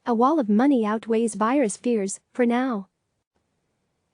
A wall of money outweighs virus fears, for now.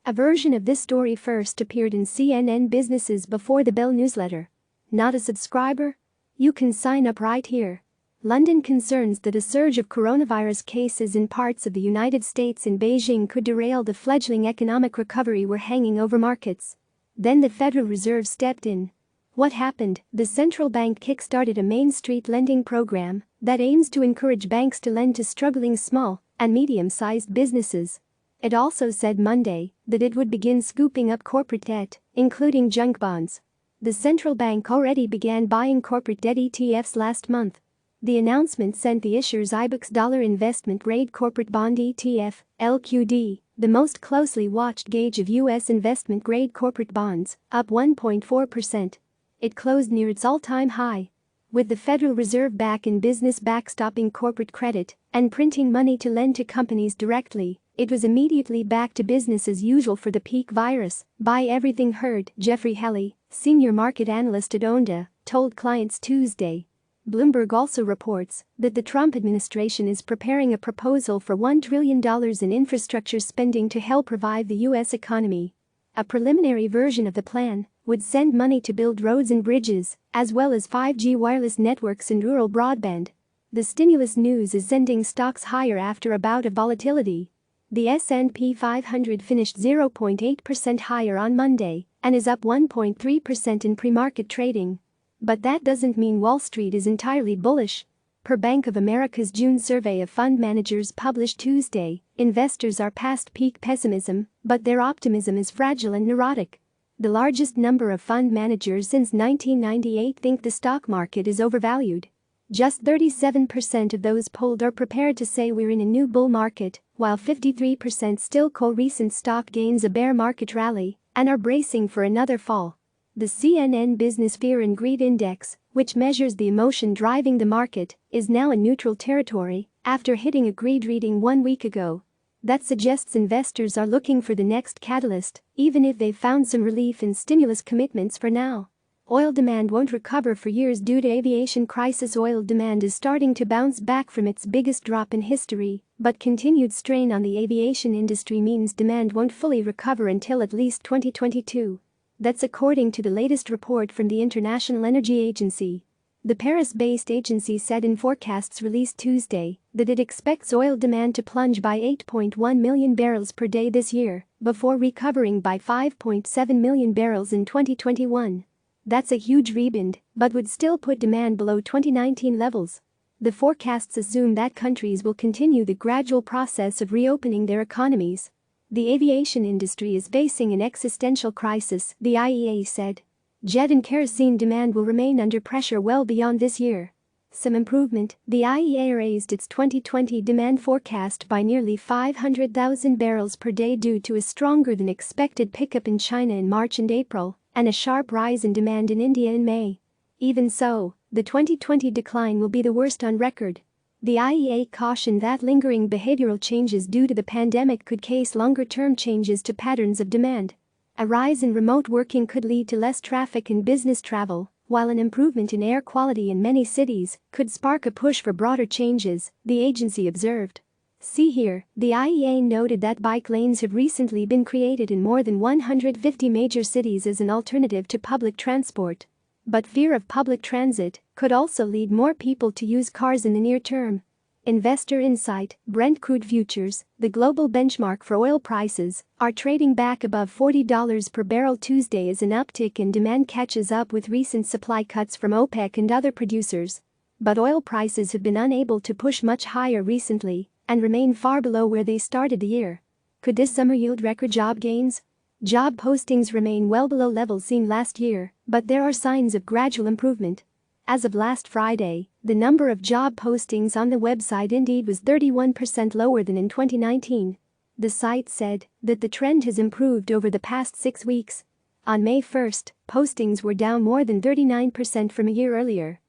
A version of this story first appeared in CNN Business's Before the Bell newsletter. Not a subscriber? You can sign up right here. London concerns that a surge of coronavirus cases in parts of the United States and Beijing could derail the fledgling economic recovery were hanging over markets. Then the Federal Reserve stepped in. What happened? The central bank kickstarted a Main Street lending program that aims to encourage banks to lend to struggling small and medium-sized businesses. It also said Monday that it would begin scooping up corporate debt, including junk bonds. The central bank already began buying corporate debt ETFs last month. The announcement sent the issuer's iBoxx Dollar Investment Grade Corporate Bond ETF, LQD, the most closely watched gauge of U.S. investment-grade corporate bonds, up 1.4%. It closed near its all-time high. With the Federal Reserve back in business backstopping corporate credit and printing money to lend to companies directly, it was immediately back to business as usual for the peak virus. Buy everything heard, Jeffrey Halley, senior market analyst at Oanda, told clients Tuesday. Bloomberg also reports that the Trump administration is preparing a proposal for $1 trillion in infrastructure spending to help revive the U.S. economy. A preliminary version of the plan would send money to build roads and bridges, as well as 5G wireless networks and rural broadband. The stimulus news is sending stocks higher after a bout of volatility. The S&P 500 finished 0.8% higher on Monday and is up 1.3% in pre-market trading. But that doesn't mean Wall Street is entirely bullish. Per Bank of America's June survey of fund managers published Tuesday, investors are past peak pessimism, but their optimism is fragile and neurotic. The largest number of fund managers since 1998 think the stock market is overvalued. Just 37% of those polled are prepared to say we're in a new bull market, while 53% still call recent stock gains a bear market rally and are bracing for another fall. The CNN Business Fear and Greed Index, which measures the emotion driving the market, is now in neutral territory after hitting a greed reading 1 week ago. That suggests investors are looking for the next catalyst, even if they've found some relief in stimulus commitments for now. Oil demand won't recover for years due to aviation crisis. Oil demand is starting to bounce back from its biggest drop in history, but continued strain on the aviation industry means demand won't fully recover until at least 2022. That's according to the latest report from the International Energy Agency. The Paris-based agency said in forecasts released Tuesday that it expects oil demand to plunge by 8.1 million barrels per day this year, before recovering by 5.7 million barrels in 2021. That's a huge rebound, but would still put demand below 2019 levels. The forecasts assume that countries will continue the gradual process of reopening their economies. The aviation industry is facing an existential crisis, the IEA said. Jet and kerosene demand will remain under pressure well beyond this year. Some improvement, the IEA raised its 2020 demand forecast by nearly 500,000 barrels per day due to a stronger than expected pickup in China in March and April, and a sharp rise in demand in India in May. Even so, the 2020 decline will be the worst on record. The IEA cautioned that lingering behavioral changes due to the pandemic could cause longer-term changes to patterns of demand. A rise in remote working could lead to less traffic in business travel, while an improvement in air quality in many cities could spark a push for broader changes, the agency observed. See here, the IEA noted that bike lanes have recently been created in more than 150 major cities as an alternative to public transport. But fear of public transit could also lead more people to use cars in the near term. Investor Insight, Brent crude futures, the global benchmark for oil prices, are trading back above $40 per barrel Tuesday as an uptick in demand catches up with recent supply cuts from OPEC and other producers. But oil prices have been unable to push much higher recently and remain far below where they started the year. Could this summer yield record job gains? Job postings remain well below levels seen last year, but there are signs of gradual improvement. As of last Friday, the number of job postings on the website Indeed was 31% lower than in 2019. The site said that the trend has improved over the past 6 weeks. On May 1, postings were down more than 39% from a year earlier.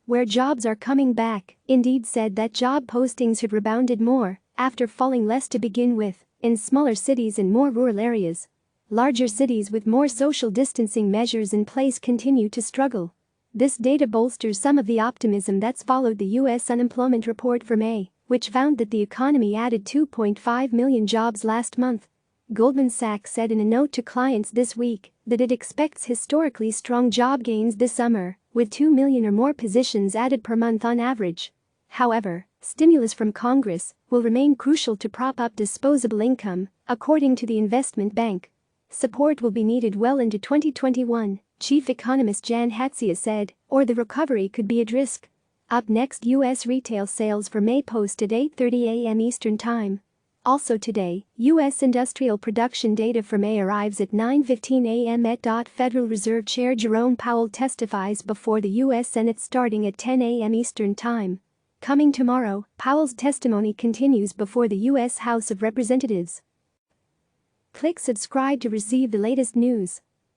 Where jobs are coming back, Indeed said that job postings had rebounded more after falling less to begin with in smaller cities and more rural areas. Larger cities with more social distancing measures in place continue to struggle. This data bolsters some of the optimism that's followed the U.S. unemployment report for May, which found that the economy added 2.5 million jobs last month. Goldman Sachs said in a note to clients this week that it expects historically strong job gains this summer, with 2 million or more positions added per month on average. However, stimulus from Congress will remain crucial to prop up disposable income, according to the investment bank. Support will be needed well into 2021, Chief Economist Jan Hatzius said, or the recovery could be at risk. Up next, U.S. retail sales for May post at 8:30 a.m. Eastern Time. Also today, U.S. industrial production data for May arrives at 9:15 a.m. Federal Reserve Chair Jerome Powell testifies before the U.S. Senate starting at 10 a.m. Eastern Time. Coming tomorrow, Powell's testimony continues before the U.S. House of Representatives. Click subscribe to receive the latest news.